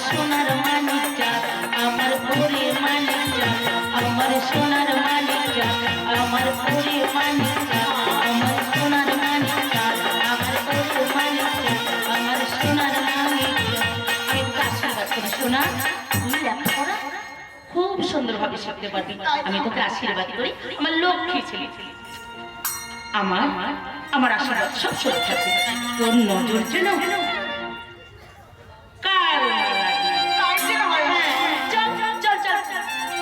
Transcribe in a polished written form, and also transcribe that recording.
সোনার মানিক চাঁদ আমার পরীর মানিক চাঁদ আমার সোনার মানিক চাঁদ আমার পরীর মানিক চাঁদ আমার সোনার মানিক চাঁদ আমার পরীর মানিক চাঁদ আমার সোনার মানিক চাঁদ। আমি তোকে আশীর্বাদ করি সোনা, তুই লেখাপড়া খুব সুন্দরভাবে শিখতে পারবি। আমি তোকে আশীর্বাদ করি আমার লক্ষ্মী ছেলে, আমার আমার আশীর্বাদ সবসময় থাকবে। তোর নজর যেন